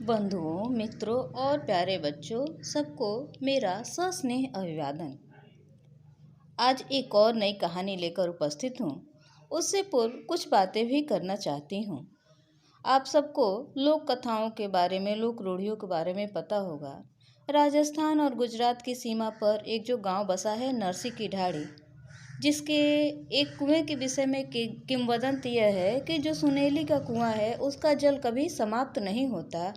बंधुओं, मित्रों और प्यारे बच्चों, सबको मेरा सस्नेह अभिवादन। आज एक और नई कहानी लेकर उपस्थित हूँ। उससे पूर्व कुछ बातें भी करना चाहती हूँ। आप सबको लोक कथाओं के बारे में, लोक रूढ़ियों के बारे में पता होगा। राजस्थान और गुजरात की सीमा पर एक जो गांव बसा है, नरसी की ढाड़ी, जिसके एक कुएं के विषय में किंवदंती यह है कि जो सुनेली का कुआं है उसका जल कभी समाप्त नहीं होता।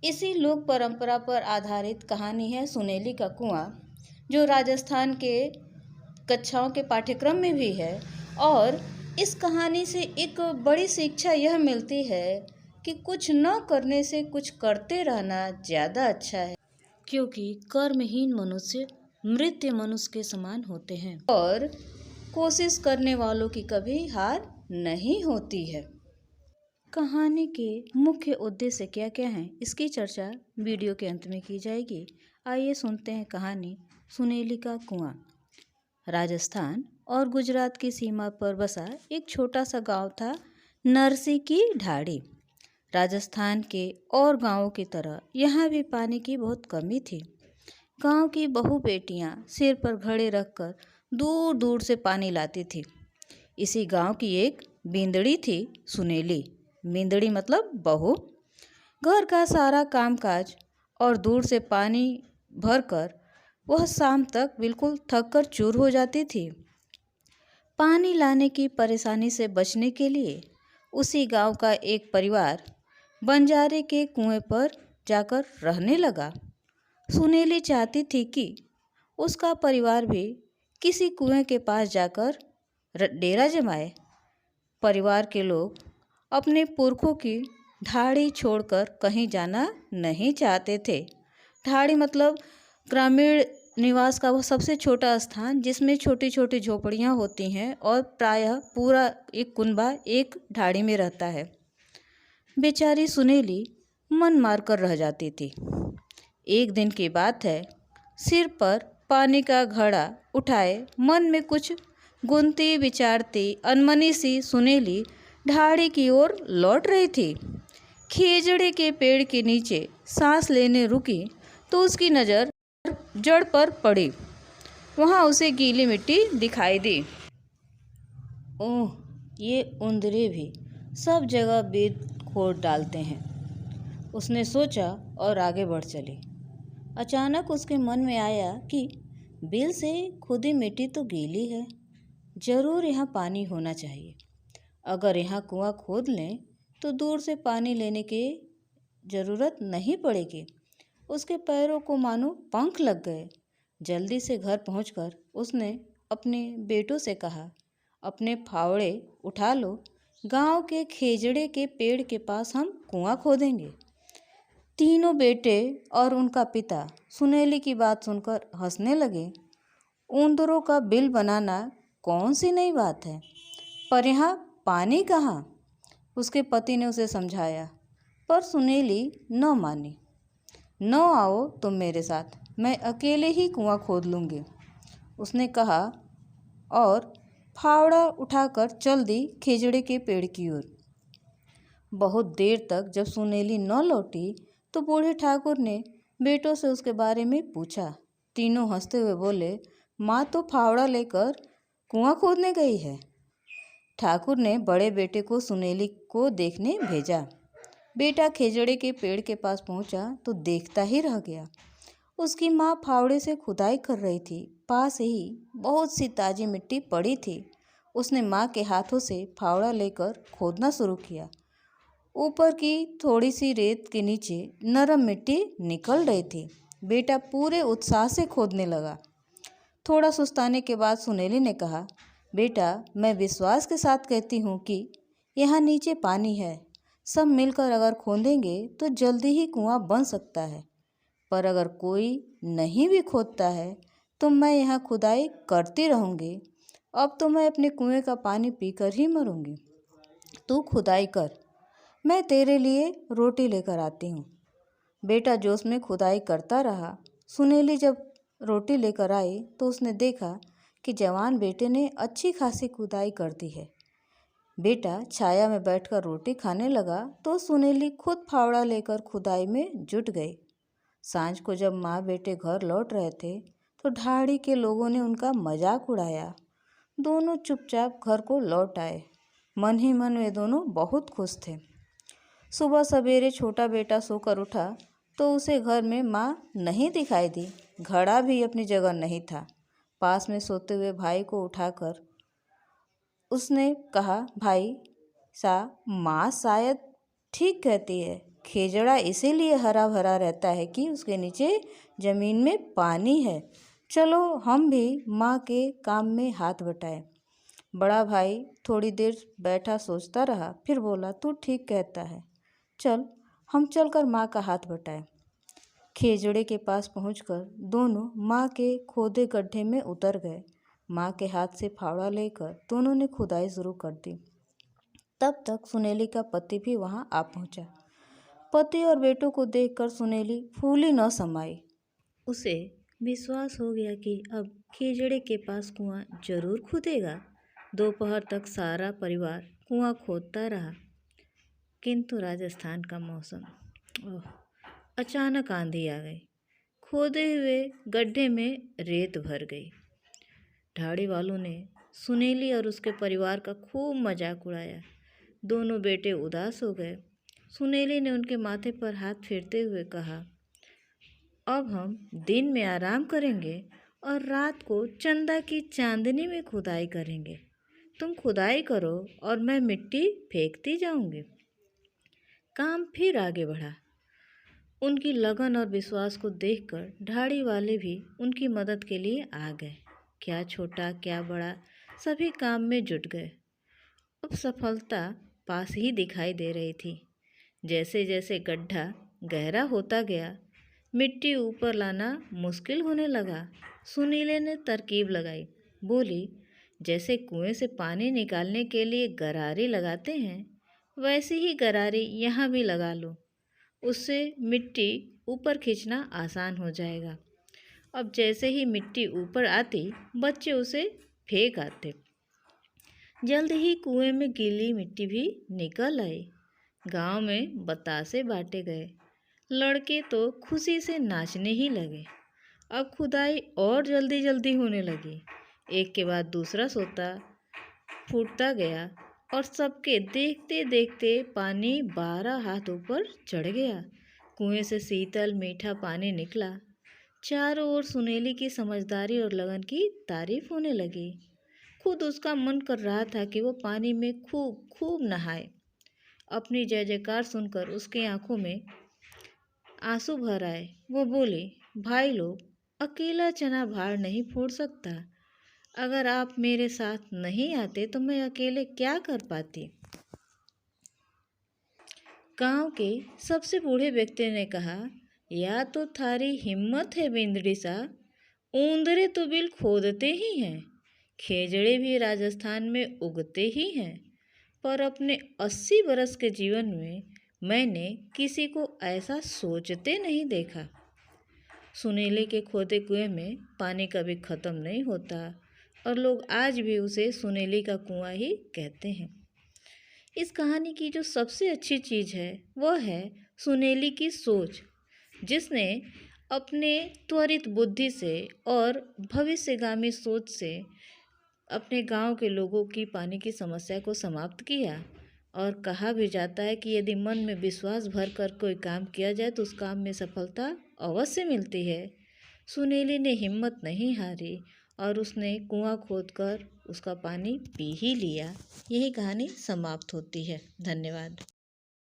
इसी लोक परंपरा पर आधारित कहानी है सुनेली का कुआं, जो राजस्थान के कक्षाओं के पाठ्यक्रम में भी है। और इस कहानी से एक बड़ी शिक्षा यह मिलती है कि कुछ न करने से कुछ करते रहना ज़्यादा अच्छा है, क्योंकि कर्महीन मनुष्य मृत्य मनुष्य के समान होते हैं और कोशिश करने वालों की कभी हार नहीं होती है। कहानी के मुख्य उद्देश्य क्या क्या हैं, इसकी चर्चा वीडियो के अंत में की जाएगी। आइए सुनते हैं कहानी सुनेली का कुआं। राजस्थान और गुजरात की सीमा पर बसा एक छोटा सा गांव था, नरसी की ढाड़ी। राजस्थान के और गांवों की तरह यहाँ भी पानी की बहुत कमी थी। गांव की बहू बेटियां सिर पर घड़े रखकर दूर दूर से पानी लाती थी। इसी गांव की एक बिंदड़ी थी, सुनेली। बिंदड़ी मतलब बहू। घर का सारा कामकाज और दूर से पानी भरकर वह शाम तक बिल्कुल थक कर चूर हो जाती थी। पानी लाने की परेशानी से बचने के लिए उसी गांव का एक परिवार बंजारे के कुएं पर जाकर रहने लगा। सुनेली चाहती थी कि उसका परिवार भी किसी कुएं के पास जाकर डेरा जमाए। परिवार के लोग अपने पुरखों की ढाड़ी छोड़कर कहीं जाना नहीं चाहते थे। ढाड़ी मतलब ग्रामीण निवास का वो सबसे छोटा स्थान, जिसमें छोटी छोटी झोपड़ियाँ होती हैं और प्रायः पूरा एक कुनबा एक ढाड़ी में रहता है। बेचारी सुनेली मन मारकर रह जाती थी। एक दिन की बात है, सिर पर पानी का घड़ा उठाए मन में कुछ गुनती विचारती अनमनी सी सुनेली ढाड़ी की ओर लौट रही थी। खेजड़े के पेड़ के नीचे सांस लेने रुकी तो उसकी नज़र जड़ पर पड़ी। वहाँ उसे गीली मिट्टी दिखाई दी। ओह, ये उंदरे भी सब जगह बेद खोद डालते हैं, उसने सोचा और आगे बढ़ चली। अचानक उसके मन में आया कि बिल से खुदी मिट्टी तो गीली है, जरूर यहाँ पानी होना चाहिए। अगर यहाँ कुआं खोद लें तो दूर से पानी लेने की ज़रूरत नहीं पड़ेगी। उसके पैरों को मानो पंख लग गए। जल्दी से घर पहुंचकर उसने अपने बेटों से कहा, अपने फावड़े उठा लो, गांव के खेजड़े के पेड़ के पास हम कुआं खोदेंगे। तीनों बेटे और उनका पिता सुनेली की बात सुनकर हंसने लगे। उंदरों का बिल बनाना कौन सी नई बात है, पर यहाँ पानी कहाँ? उसके पति ने उसे समझाया, पर सुनेली न मानी। न आओ तुम मेरे साथ, मैं अकेले ही कुआं खोद लूँगी, उसने कहा और फावड़ा उठाकर चल दी खेजड़े के पेड़ की ओर। बहुत देर तक जब सुनेली न लौटी तो बूढ़े ठाकुर ने बेटों से उसके बारे में पूछा। तीनों हंसते हुए बोले, माँ तो फावड़ा लेकर कुआं खोदने गई है। ठाकुर ने बड़े बेटे को सुनेली को देखने भेजा। बेटा खेजड़े के पेड़ के पास पहुंचा तो देखता ही रह गया। उसकी माँ फावड़े से खुदाई कर रही थी। पास ही बहुत सी ताजी मिट्टी पड़ी थी। उसने माँ के हाथों से फावड़ा लेकर खोदना शुरू किया। ऊपर की थोड़ी सी रेत के नीचे नरम मिट्टी निकल रही थी। बेटा पूरे उत्साह से खोदने लगा। थोड़ा सुस्ताने के बाद सुनेली ने कहा, बेटा, मैं विश्वास के साथ कहती हूँ कि यहाँ नीचे पानी है। सब मिलकर अगर खोदेंगे तो जल्दी ही कुआं बन सकता है, पर अगर कोई नहीं भी खोदता है तो मैं यहाँ खुदाई करती रहूँगी। अब तो मैं अपने कुएं का पानी पीकर ही मरूँगी। तू खुदाई कर, मैं तेरे लिए रोटी लेकर आती हूँ। बेटा जोश में खुदाई करता रहा। सुनेली जब रोटी लेकर आई तो उसने देखा कि जवान बेटे ने अच्छी खासी खुदाई कर दी है। बेटा छाया में बैठकर रोटी खाने लगा तो सुनेली खुद फावड़ा लेकर खुदाई में जुट गई। सांझ को जब माँ बेटे घर लौट रहे थे तो ढाड़ी के लोगों ने उनका मजाक उड़ाया। दोनों चुपचाप घर को लौट आए। मन ही मन वे दोनों बहुत खुश थे। सुबह सवेरे छोटा बेटा सोकर उठा तो उसे घर में माँ नहीं दिखाई दी। घड़ा भी अपनी जगह नहीं था। पास में सोते हुए भाई को उठाकर उसने कहा, भाई सा माँ शायद ठीक कहती है। खेजड़ा इसीलिए हरा भरा रहता है कि उसके नीचे जमीन में पानी है। चलो हम भी माँ के काम में हाथ बटाएं। बड़ा भाई थोड़ी देर बैठा सोचता रहा, फिर बोला, तू ठीक कहता है, चल हम चलकर माँ का हाथ बटाएं। खेजड़े के पास पहुंचकर दोनों माँ के खोदे गड्ढे में उतर गए। माँ के हाथ से फावड़ा लेकर दोनों ने खुदाई शुरू कर दी। तब तक सुनेली का पति भी वहां आ पहुंचा। पति और बेटों को देखकर सुनेली फूली न समाई। उसे विश्वास हो गया कि अब खेजड़े के पास कुआं जरूर खुदेगा। दोपहर तक सारा परिवार कुआं खोदता रहा। किंतु राजस्थान का मौसम, अचानक आंधी आ गई। खोदे हुए गड्ढे में रेत भर गई। ढाड़ी वालों ने सुनेली और उसके परिवार का खूब मजाक उड़ाया। दोनों बेटे उदास हो गए। सुनेली ने उनके माथे पर हाथ फेरते हुए कहा, अब हम दिन में आराम करेंगे और रात को चंदा की चांदनी में खुदाई करेंगे। तुम खुदाई करो और मैं मिट्टी फेंकती जाऊंगी। काम फिर आगे बढ़ा। उनकी लगन और विश्वास को देखकर ढाड़ी वाले भी उनकी मदद के लिए आ गए। क्या छोटा क्या बड़ा, सभी काम में जुट गए। अब सफलता पास ही दिखाई दे रही थी। जैसे जैसे गड्ढा गहरा होता गया, मिट्टी ऊपर लाना मुश्किल होने लगा। सुनीले ने तरकीब लगाई, बोली, जैसे कुएं से पानी निकालने के लिए गरारी लगाते हैं, वैसी ही गरारी यहाँ भी लगा लो। उससे मिट्टी ऊपर खींचना आसान हो जाएगा। अब जैसे ही मिट्टी ऊपर आती, बच्चे उसे फेंक आते। जल्द ही कुएं में गीली मिट्टी भी निकल आई। गांव में बतासे बांटे गए। लड़के तो खुशी से नाचने ही लगे। अब खुदाई और जल्दी जल्दी होने लगी। एक के बाद दूसरा सोता फूटता गया और सबके देखते देखते पानी 12 हाथ ऊपर चढ़ गया। कुएं से शीतल मीठा पानी निकला। चारों ओर सुनेली की समझदारी और लगन की तारीफ होने लगी। खुद उसका मन कर रहा था कि वो पानी में खूब खूब नहाए। अपनी जय जयकार सुनकर उसकी आंखों में आंसू भर आए। वो बोली, भाई लोग, अकेला चना भार नहीं फोड़ सकता। अगर आप मेरे साथ नहीं आते तो मैं अकेले क्या कर पाती। गांव के सबसे बूढ़े व्यक्ति ने कहा, या तो थारी हिम्मत है बिंदड़ी सा, ऊंदरे तो बिल खोदते ही हैं। खेजड़े भी राजस्थान में उगते ही हैं, पर अपने 80 बरस के जीवन में मैंने किसी को ऐसा सोचते नहीं देखा। सुनेली के खोदे कुएं में पानी कभी ख़त्म नहीं होता और लोग आज भी उसे सुनेली का कुआं ही कहते हैं। इस कहानी की जो सबसे अच्छी चीज़ है वह है सुनेली की सोच, जिसने अपने त्वरित बुद्धि से और भविष्यगामी सोच से अपने गांव के लोगों की पानी की समस्या को समाप्त किया। और कहा भी जाता है कि यदि मन में विश्वास भर कर कोई काम किया जाए तो उस काम में सफलता अवश्य मिलती है। सुनेली ने हिम्मत नहीं हारी और उसने कुआं खोदकर उसका पानी पी ही लिया। यही कहानी समाप्त होती है। धन्यवाद।